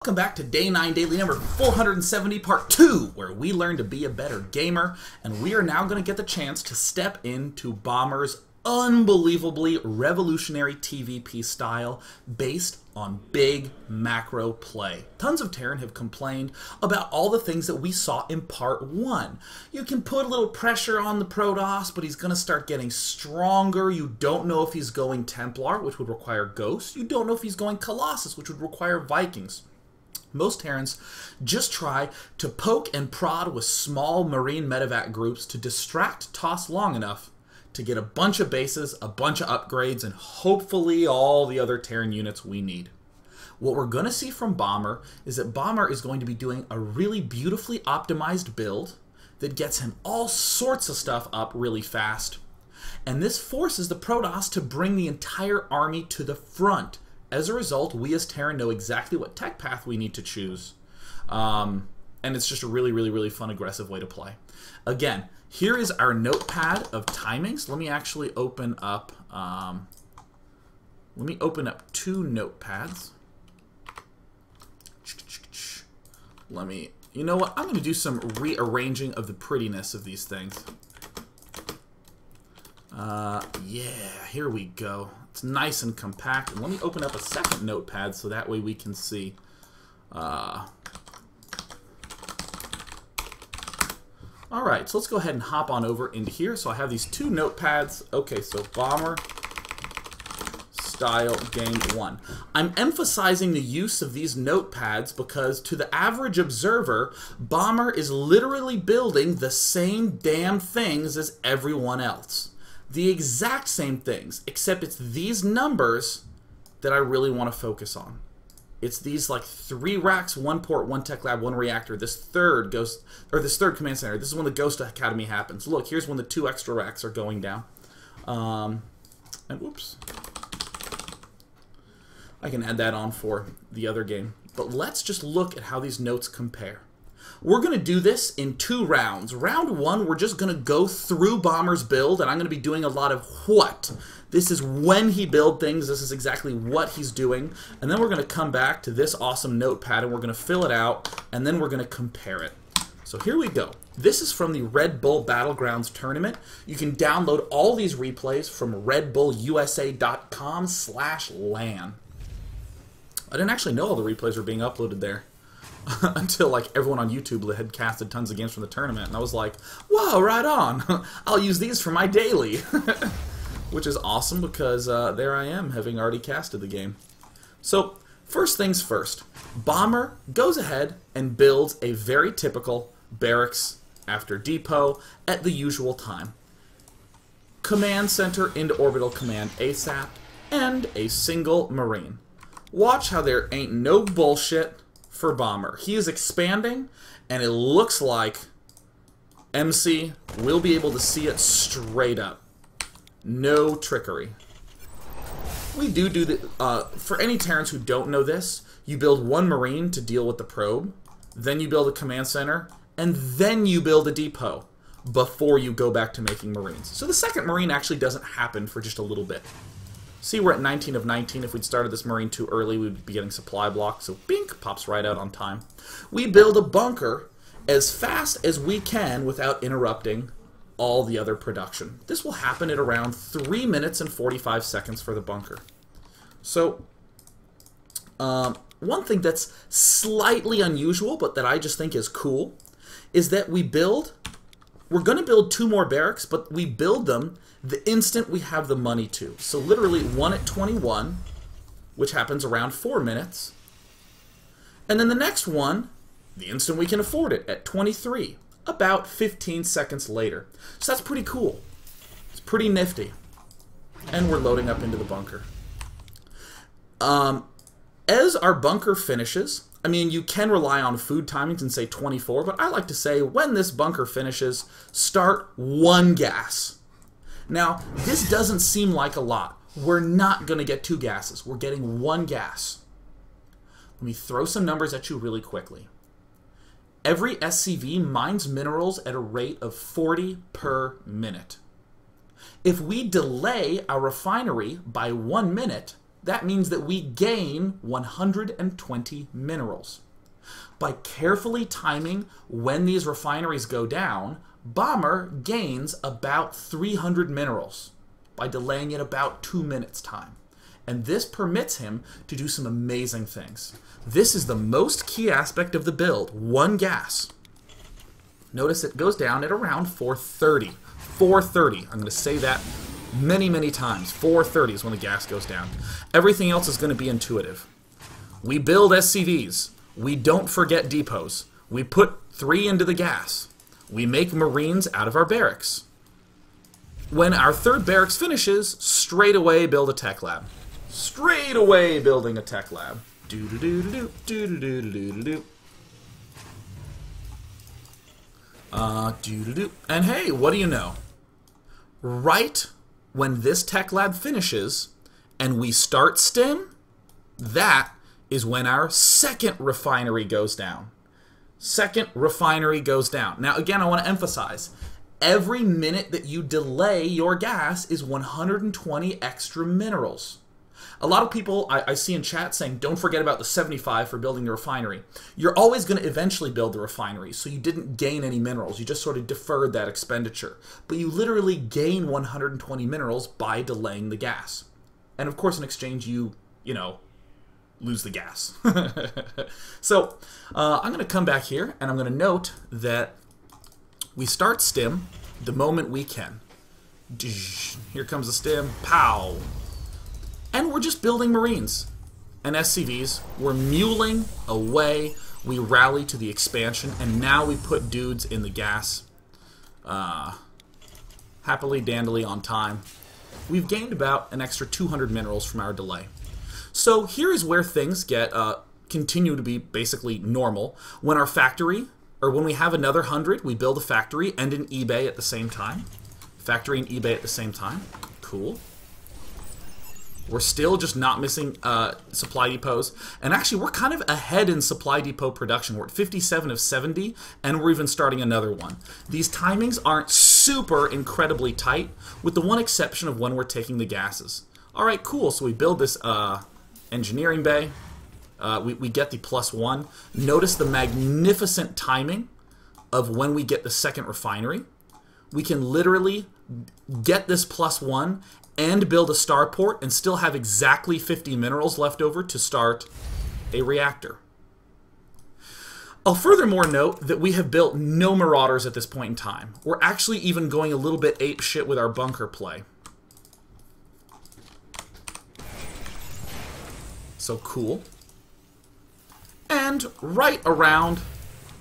Welcome back to Day 9 Daily number 470 Part 2, where we learn to be a better gamer, and we are now going to get the chance to step into Bomber's unbelievably revolutionary TvP style based on big macro play. Tons of Terran have complained about all the things that we saw in Part 1. You can put a little pressure on the Protoss, but he's going to start getting stronger. You don't know if he's going Templar, which would require Ghosts. You don't know if he's going Colossus, which would require Vikings. Most Terrans just try to poke and prod with small Marine medevac groups to distract TOS long enough to get a bunch of bases, a bunch of upgrades, and hopefully all the other Terran units we need. What we're going to see from Bomber is that Bomber is going to be doing a really beautifully optimized build that gets him all sorts of stuff up really fast. And this forces the Protoss to bring the entire army to the front. As a result, we as Terran know exactly what tech path we need to choose. And it's just a really fun, aggressive way to play. Again, here is our notepad of timings. Let me actually open up, two notepads. You know what? I'm going to do some rearranging of the prettiness of these things. Yeah, here we go. It's nice and compact. And let me open up a second notepad so that way we can see. Alright, so let's go ahead and hop on over into here. So I have these two notepads. Okay, so Bomber Style Game 1. I'm emphasizing the use of these notepads because to the average observer, Bomber is literally building the same damn things as everyone else. The exact same things, except it's these numbers that I really want to focus on. It's these like 3 racks, 1 port, 1 tech lab, 1 reactor. This third command center. This is when the Ghost Academy happens. Look, here's when the 2 extra racks are going down. And whoops. I can add that on for the other game. But let's just look at how these notes compare. We're going to do this in 2 rounds. Round 1, we're just going to go through Bomber's build, and I'm going to be doing a lot of what. This is when he builds things. This is exactly what he's doing. And then we're going to come back to this awesome notepad, and we're going to fill it out, and then we're going to compare it. So here we go. This is from the Red Bull Battlegrounds tournament. You can download all these replays from redbullusa.com/LAN. I didn't actually know all the replays were being uploaded there. Until like everyone on YouTube had casted tons of games from the tournament, and I was like, "Wow, right on! I'll use these for my daily," which is awesome because there I am, having already casted the game. So first things first, Bomber goes ahead and builds a very typical barracks after depot at the usual time. Command center into orbital command ASAP, and a single Marine. Watch how there ain't no bullshit for Bomber. He is expanding, and it looks like MC will be able to see it straight up. No trickery. We do the for any Terrans who don't know this, you build 1 Marine to deal with the probe, then you build a command center, and then you build a depot before you go back to making Marines. So the second Marine actually doesn't happen for just a little bit. See, we're at 19 of 19. If we'd started this Marine too early, we'd be getting supply blocked. So, bink, pops right out on time. We build a bunker as fast as we can without interrupting all the other production. This will happen at around 3 minutes and 45 seconds for the bunker. So, one thing that's slightly unusual, but that I just think is cool, is that we're going to build 2 more barracks, but we build them the instant we have the money to. So literally 1 at 21, which happens around 4 minutes. And then the next one, the instant we can afford it, at 23, about 15 seconds later. So that's pretty cool. It's pretty nifty. And we're loading up into the bunker. As our bunker finishes, I mean, you can rely on food timings and say 24, but I like to say when this bunker finishes, start 1 gas. Now, this doesn't seem like a lot. We're not going to get 2 gases. We're getting 1 gas. Let me throw some numbers at you really quickly. Every SCV mines minerals at a rate of 40 per minute. If we delay our refinery by 1 minute, that means that we gain 120 minerals. By carefully timing when these refineries go down, Bomber gains about 300 minerals by delaying it about 2 minutes time. And this permits him to do some amazing things. This is the most key aspect of the build, one gas. Notice it goes down at around 430. 430. I'm going to say that many, many times. 430 is when the gas goes down. Everything else is going to be intuitive. We build SCVs. We don't forget depots. We put 3 into the gas. We make Marines out of our barracks. When our 3rd barracks finishes, straight away build a tech lab. Straight away building a tech lab. Do-do-do-do-do, do-do-do-do-do-do. Do-do-do. And hey, what do you know? Right when this tech lab finishes and we start STEM, that is when our 2nd refinery goes down. 2nd refinery goes down. Now, again, I want to emphasize, every minute that you delay your gas is 120 extra minerals. A lot of people I see in chat saying, don't forget about the 75 for building the refinery. You're always going to eventually build the refinery, so you didn't gain any minerals. You just sort of deferred that expenditure. But you literally gain 120 minerals by delaying the gas. And of course, in exchange, you know, lose the gas. So I'm going to come back here, and I'm going to note that we start STEM the moment we can. Here comes the STEM. Pow! And we're just building Marines and SCVs. We're muling away. We rally to the expansion, and now we put dudes in the gas. Happily, dandily, on time. We've gained about an extra 200 minerals from our delay. So here is where things get continue to be basically normal. When our factory, or when we have another 100, we build a factory and an eBay at the same time. Factory and eBay at the same time. Cool. We're still just not missing supply depots. And actually, we're kind of ahead in supply depot production. We're at 57 of 70, and we're even starting another one. These timings aren't super incredibly tight, with the one exception of when we're taking the gases. All right, cool. So we build this engineering bay. We get the +1. Notice the magnificent timing of when we get the 2nd refinery. We can literally get this +1 and build a starport and still have exactly 50 minerals left over to start a reactor. I'll furthermore note that we have built no Marauders at this point in time. We're actually even going a little bit ape shit with our bunker play. So cool. And right around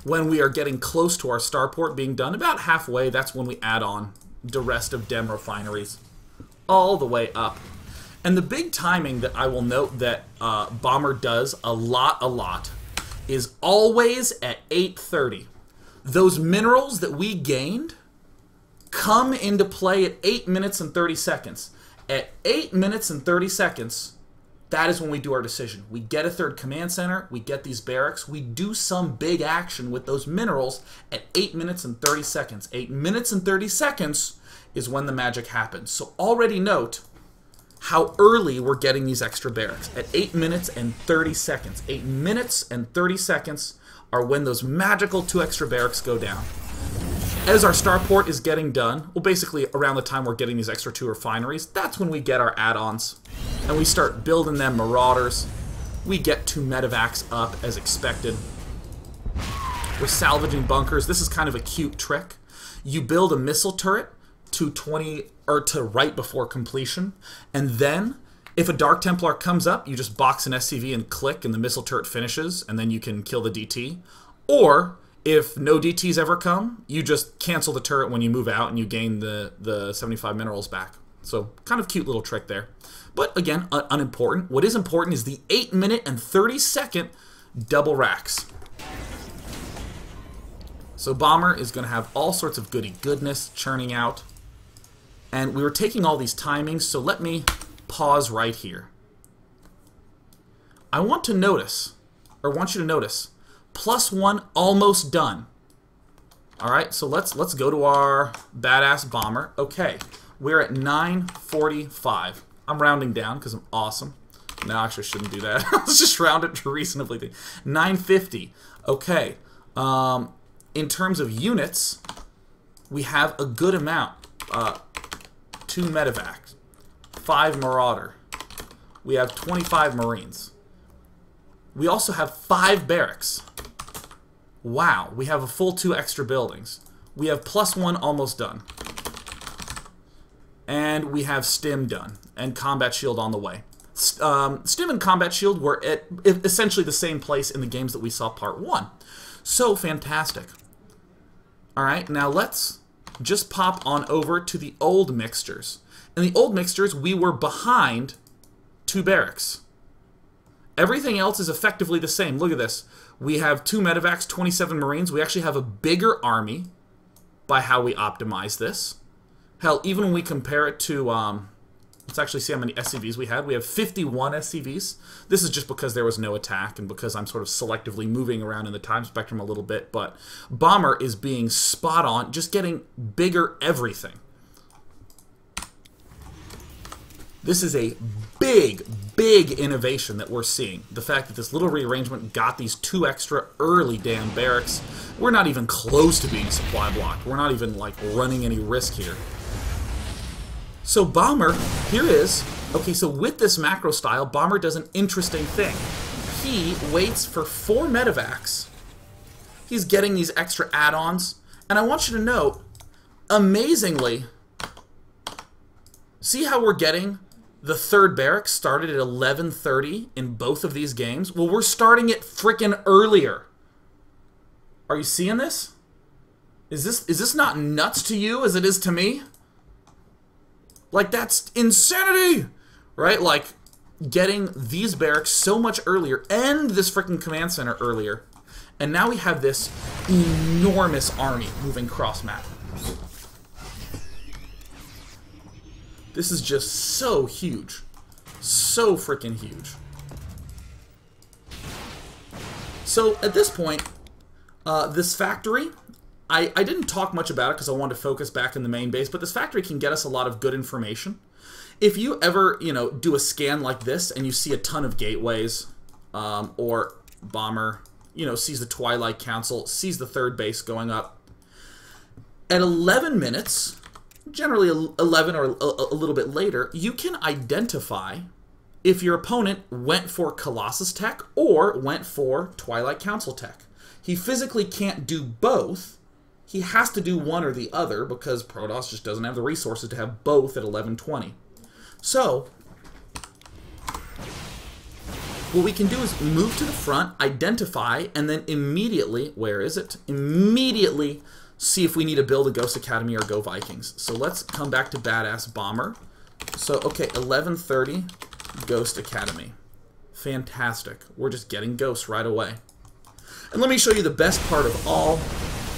when we are getting close to our starport being done, about halfway, that's when we add on the rest of Dem refineries. All the way up. And the big timing that I will note that Bomber does a lot, is always at 8:30. Those minerals that we gained come into play at 8 minutes and 30 seconds. At 8 minutes and 30 seconds, that is when we do our decision. We get a 3rd command center, we get these barracks, we do some big action with those minerals at 8 minutes and 30 seconds. 8 minutes and 30 seconds is when the magic happens. So already note how early we're getting these extra barracks. At 8 minutes and 30 seconds. 8 minutes and 30 seconds are when those magical 2 extra barracks go down. As our starport is getting done, well, basically around the time we're getting these extra 2 refineries, that's when we get our add-ons. And we start building them Marauders. We get 2 medevacs up as expected. We're salvaging bunkers. This is kind of a cute trick. You build a missile turret to 20 or to right before completion, and then if a Dark Templar comes up, you just box an SCV and click, and the missile turret finishes, and then you can kill the DT. Or if no DTs ever come, you just cancel the turret when you move out, and you gain the 75 minerals back. So kind of cute little trick there. But again, unimportant. What is important is the 8 minute and 30 second double racks. So Bomber is going to have all sorts of goody goodness churning out. And we were taking all these timings, so let me pause right here. I want to notice, or want you to notice, +1 almost done. Alright, so let's go to our badass Bomber. Okay, we're at 9:45. I'm rounding down because I'm awesome. No, actually, I shouldn't do that. Let's just round it to reasonably. 950. Okay. In terms of units, we have a good amount. 2 medevac, 5 marauder. We have 25 marines. We also have 5 barracks. Wow, we have a full 2 extra buildings. We have +1 almost done. And we have stim done, and combat shield on the way. Stim and combat shield were at essentially the same place in the games that we saw part 1. So fantastic. Alright, now let's just pop on over to the old mixtures. In the old mixtures, we were behind 2 barracks. Everything else is effectively the same. Look at this. We have 2 medevacs, 27 marines. We actually have a bigger army by how we optimize this. Hell, even when we compare it to, let's actually see how many SCVs we had. We have 51 SCVs. This is just because there was no attack and because I'm sort of selectively moving around in the time spectrum a little bit. But Bomber is being spot on, just getting bigger everything. This is a big, big innovation that we're seeing. The fact that this little rearrangement got these 2 extra early damn barracks. We're not even close to being supply blocked. We're not even, like, running any risk here. So Bomber, here is, okay, so with this macro style, Bomber does an interesting thing. He waits for 4 medevacs. He's getting these extra add-ons. And I want you to note, amazingly, see how we're getting the 3rd barracks started at 11:30 in both of these games? Well, we're starting it frickin' earlier. Are you seeing this? Is this not nuts to you as it is to me? Like, that's insanity! Right? Like, getting these barracks so much earlier and this frickin' command center earlier. And now we have this enormous army moving cross-map. This is just so huge. So freaking huge. So, at this point, this factory, I didn't talk much about it because I wanted to focus back in the main base, but this factory can get us a lot of good information. If you ever, do a scan like this and you see a ton of gateways, or Bomber, sees the Twilight Council, sees the 3rd base going up, at 11 minutes... generally 11 or a little bit later, you can identify if your opponent went for Colossus tech or went for Twilight Council tech. He physically can't do both. He has to do one or the other because Protoss just doesn't have the resources to have both at 11:20. So, what we can do is move to the front, identify, and then immediately, where is it? Immediately see if we need to build a Ghost Academy or go Vikings. So let's come back to Badass Bomber. So, okay, 11:30, Ghost Academy. Fantastic. We're just getting ghosts right away. And let me show you the best part of all.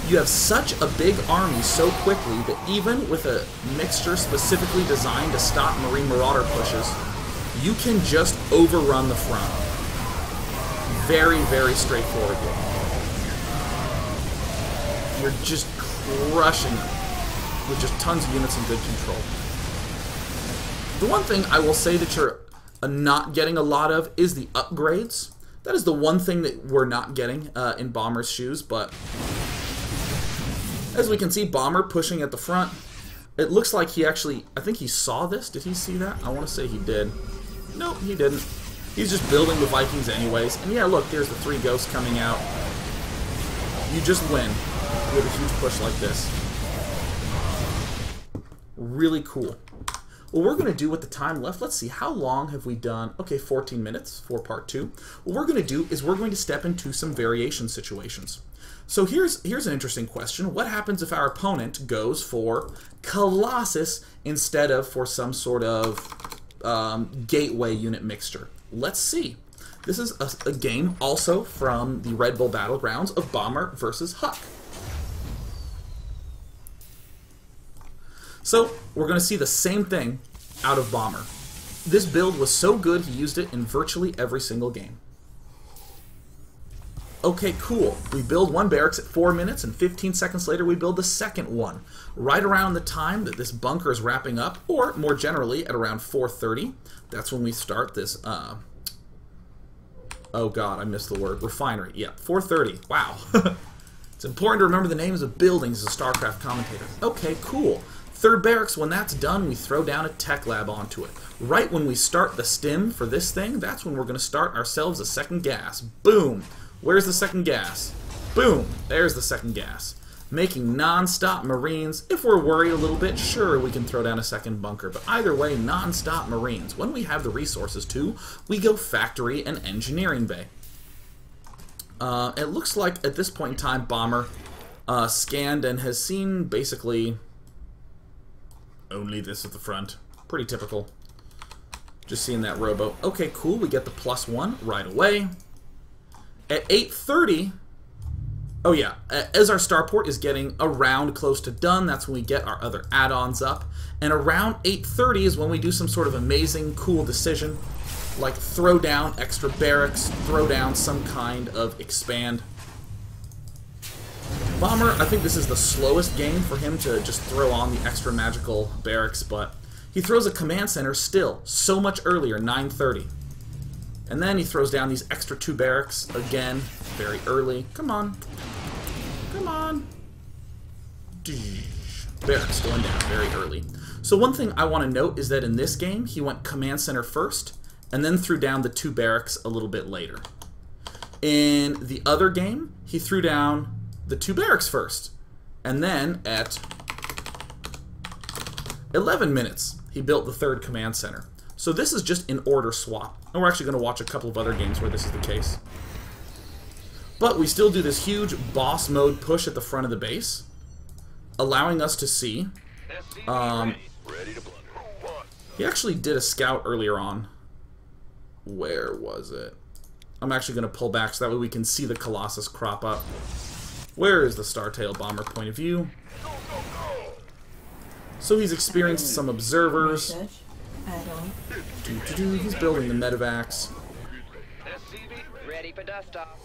You have such a big army so quickly that even with a mixture specifically designed to stop Marine Marauder pushes, you can just overrun the front. Very, very straightforwardly. You're just crushing them with just tons of units and good control. The one thing I will say that you're not getting a lot of is the upgrades. That is the one thing that we're not getting in Bomber's shoes, but as we can see, Bomber pushing at the front. It looks like he actually, I think he saw this. Did he see that? I want to say he did. Nope, he didn't. He's just building the Vikings anyways. And yeah, look, there's the 3 ghosts coming out. You just win with a huge push like this. Really cool. What we're going to do with the time left, let's see, how long have we done? Okay, 14 minutes for part 2. What we're going to do is we're going to step into some variation situations. So here's an interesting question. What happens if our opponent goes for Colossus instead of for some sort of gateway unit mixture? Let's see. This is a game also from the Red Bull Battlegrounds of Bomber versus Huck. So, we're going to see the same thing out of Bomber. This build was so good, he used it in virtually every single game. Okay, cool. We build 1 barracks at 4 minutes, and 15 seconds later we build the second one. Right around the time that this bunker is wrapping up, or more generally at around 4:30, that's when we start this Oh god, I missed the word. Refinery. Yeah, 4:30. Wow. It's important to remember the names of buildings as a StarCraft commentator. Okay, cool. Third barracks, when that's done, we throw down a tech lab onto it. Right when we start the stim for this thing, that's when we're going to start ourselves a second gas. Boom. Where's the second gas? Boom. There's the second gas. Making non-stop Marines. If we're worried a little bit, sure, we can throw down a second bunker. But either way, non-stop Marines. When we have the resources to, we go factory and engineering bay. It looks like at this point in time, Bomber scanned and has seen basically only this at the front. Pretty typical. Just seeing that rowboat. Okay, cool. We get the +1 right away. At 8:30... Oh yeah, as our starport is getting around close to done, that's when we get our other add-ons up. And around 8:30 is when we do some sort of amazing, cool decision, like throw down extra barracks, throw down some kind of expand. Bomber, I think this is the slowest game for him to just throw on the extra magical barracks, but he throws a command center still, so much earlier, 9:30. And then he throws down these extra 2 barracks, again, very early. Come on. Come on. Barracks going down very early. So one thing I want to note is that in this game, he went command center first, and then threw down the 2 barracks a little bit later. In the other game, he threw down the 2 barracks first, and then at 11 minutes, he built the 3rd command center. So this is just an order swap. And we're actually going to watch a couple of other games where this is the case. But we still do this huge boss mode push at the front of the base, allowing us to see. He actually did a scout earlier on. Where was it? I'm actually going to pull back so that way we can see the Colossus crop up. Where is the Startail Bomber point of view? So he's experienced some observers. He's building the medevacs. Ready for dust off.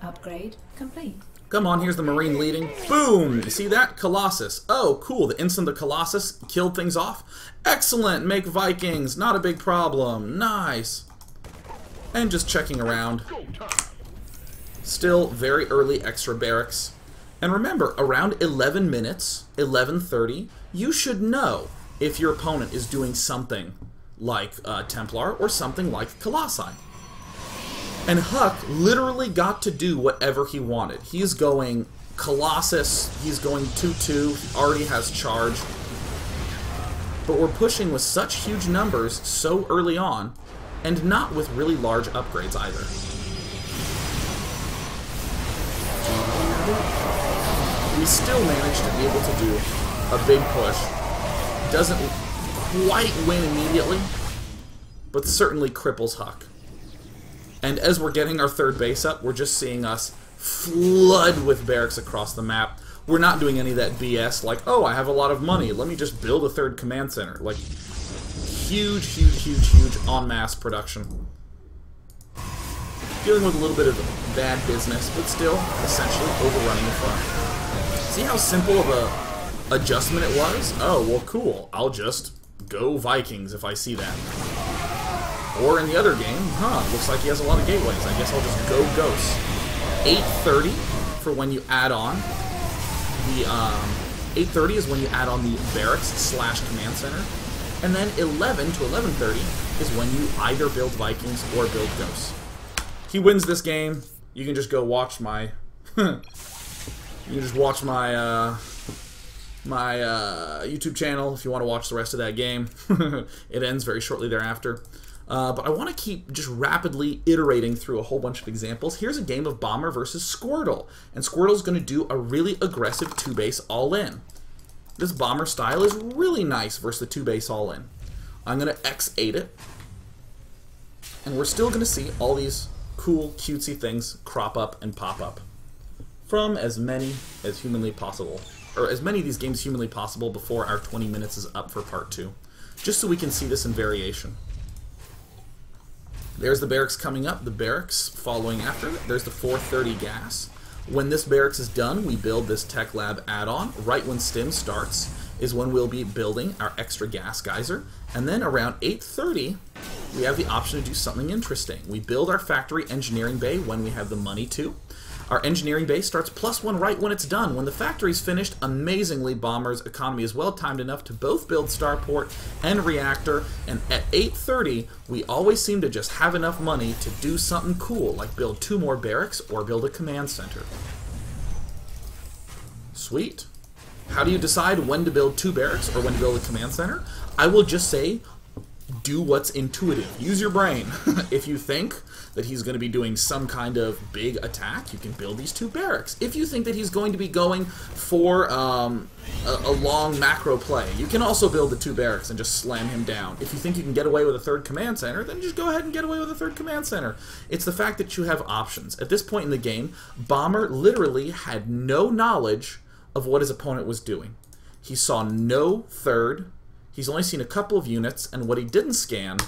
Upgrade complete. Come on, here's the Marine leading. Boom! You see that? Colossus. Oh, cool. The instant the Colossus killed things off. Excellent! Make Vikings. Not a big problem. Nice. And just checking around. Still very early extra barracks. And remember, around 11 minutes, 11:30, you should know if your opponent is doing something like Templar or something like Colossi. And Huck literally got to do whatever he wanted. He's going Colossus, he's going 2-2, he already has charge. But we're pushing with such huge numbers so early on, and not with really large upgrades either. We still managed to be able to do a big push. Doesn't quite win immediately, but certainly cripples Huck. And as we're getting our 3rd base up, we're just seeing us flood with barracks across the map. We're not doing any of that BS like, oh, I have a lot of money, let me just build a 3rd command center. Like, huge en masse production. Dealing with a little bit of bad business, but still, essentially, overrunning the front. See how simple of a adjustment it was? Oh, well, cool. I'll just go Vikings if I see that. Or in the other game, looks like he has a lot of gateways. I guess I'll just go Ghosts. 8:30 for when you add on the 8:30 is when you add on the barracks / command center, and then 11 to 11:30 is when you either build Vikings or build Ghosts. He wins this game. You can just go watch my you can just watch my my YouTube channel if you want to watch the rest of that game. It ends very shortly thereafter. But I want to keep just rapidly iterating through a whole bunch of examples. Here's a game of Bomber versus Squirtle. And Squirtle's going to do a really aggressive 2-base all-in. This Bomber style is really nice versus the 2-base all-in. I'm going to X8 it. And we're still going to see all these cool, cutesy things crop up and pop up. From as many as humanly possible. Or as many of these games humanly possible before our 20 minutes is up for part 2. Just so we can see this in variation. There's the barracks coming up, the barracks following after it. There's the 4:30 gas. When this barracks is done, we build this Tech Lab add-on. Right when Stim starts is when we'll be building our extra gas geyser. And then around 8:30, we have the option to do something interesting. We build our factory engineering bay when we have the money to. Our engineering bay starts +1 right when it's done. When the factory's finished, amazingly, Bomber's economy is well timed enough to both build starport and reactor, and at 8:30, we always seem to just have enough money to do something cool, like build 2 more barracks or build a command center. Sweet. How do you decide when to build 2 barracks or when to build a command center? I will just say, do what's intuitive. Use your brain. If you think that he's going to be doing some kind of big attack, you can build these 2 barracks. If you think that he's going to be going for a long macro play, you can also build the 2 barracks and just slam him down. If you think you can get away with a 3rd command center, then just go ahead and get away with a 3rd command center. It's the fact that you have options. At this point in the game, Bomber literally had no knowledge of what his opponent was doing. He saw no 3rd. He's only seen a couple of units, and what he didn't scan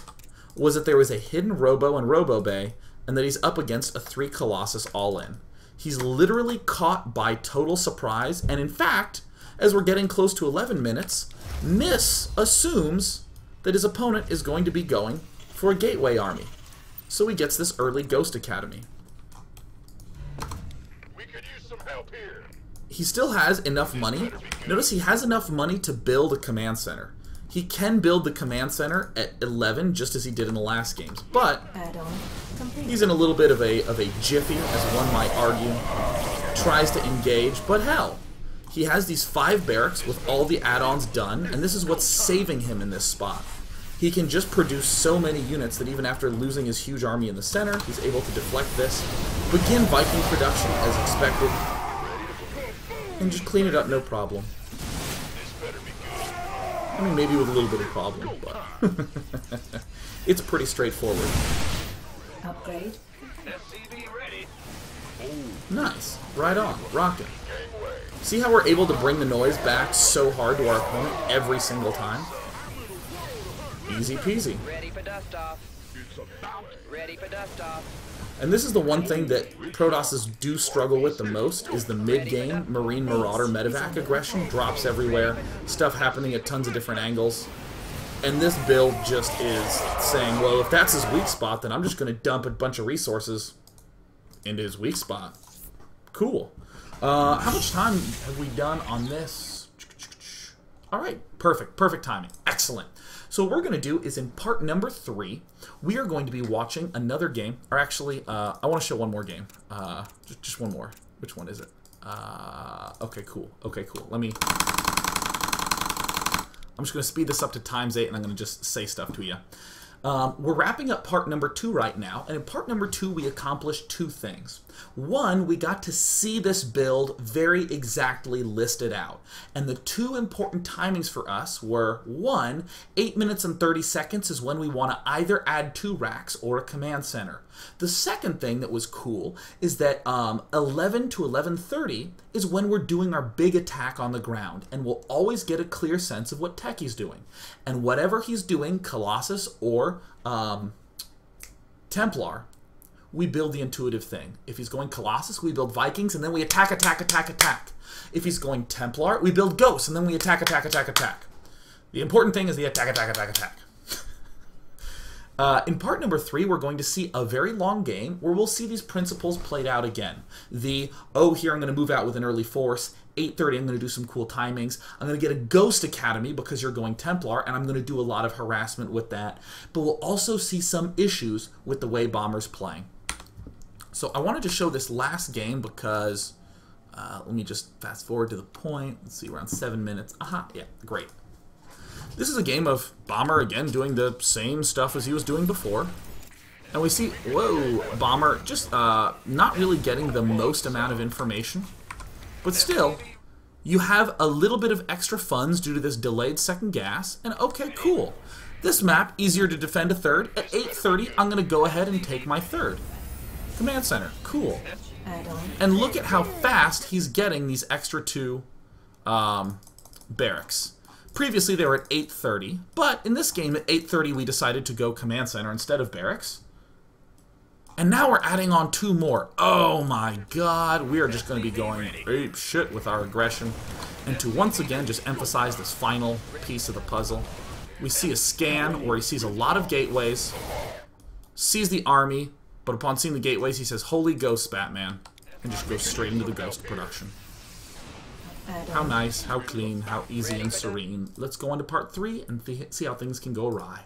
was that there was a hidden Robo and Robo Bay, and that he's up against a 3 Colossus all-in. He's literally caught by total surprise, and in fact, as we're getting close to 11 minutes, Miss assumes that his opponent is going to be going for a Gateway army. So he gets this early Ghost Academy. We could use some help here. He still has enough money. Notice he has enough money to build a command center. He can build the command center at 11, just as he did in the last games. But he's in a little bit of a jiffy, as one might argue. Tries to engage, but hell, he has these 5 barracks with all the add-ons done, and this is what's saving him in this spot. He can just produce so many units that even after losing his huge army in the center, he's able to deflect this, begin Viking production as expected, and just clean it up no problem. I mean, maybe with a little bit of problem, but it's pretty straightforward. Upgrade. Nice. Right on. Rockin'. See how we're able to bring the noise back so hard to our opponent every single time? Easy peasy. Ready for dust off. Ready for dust off. And this is the one thing that Protosses do struggle with the most, is the mid-game Marine Marauder medevac aggression. Drops everywhere, stuff happening at tons of different angles. And this build just is saying, well, if that's his weak spot, then I'm just going to dump a bunch of resources into his weak spot. Cool. How much time have we done on this? Alright, perfect. Perfect timing. Excellent. So what we're going to do is in part number 3, we are going to be watching another game. Or actually, I want to show one more game. Just one more. Which one is it? Okay, cool. Okay, cool. I'm just going to speed this up to ×8, and I'm going to just say stuff to you. We're wrapping up part number 2 right now, and in part number 2 we accomplished 2 things. One, we got to see this build very exactly listed out, and the 2 important timings for us were, 1, 8 minutes and 30 seconds is when we want to either add 2 racks or a command center. The second thing that was cool is that 11 to 11:30 is when we're doing our big attack on the ground, and we'll always get a clear sense of what tech he's doing. And whatever he's doing, Colossus or Templar, we build the intuitive thing. If he's going Colossus, we build Vikings, and then we attack, attack, attack, attack. If he's going Templar, we build Ghosts, and then we attack, attack, attack, attack. The important thing is the attack, attack, attack, attack. In part number 3, we're going to see a very long game where we'll see these principles played out again. Oh, here I'm going to move out with an early force. 8:30, I'm going to do some cool timings. I'm going to get a Ghost Academy because you're going Templar, and I'm going to do a lot of harassment with that. But we'll also see some issues with the way Bomber's playing. So I wanted to show this last game because, let me just fast forward to the point. Let's see, around 7 minutes. Aha, yeah, great. This is a game of Bomber, again, doing the same stuff as he was doing before. And we see, whoa, Bomber just not really getting the most amount of information. But still, you have a little bit of extra funds due to this delayed second gas. And okay, cool. This map, easier to defend a 3rd. At 8:30, I'm going to go ahead and take my 3rd. Command center, cool. And look at how fast he's getting these extra 2 barracks. Previously, they were at 8:30, but in this game at 8:30 we decided to go command center instead of barracks. And now we're adding on 2 more. Oh my god, we are just going to be going ape shit with our aggression. And to once again just emphasize this final piece of the puzzle, We see a scan where he sees a lot of gateways, sees the army, but upon seeing the gateways, he says, "Holy Ghost, Batman," and just goes straight into the Ghost production. How nice, how clean, how easy and serene. Let's go on to part 3 and see how things can go awry.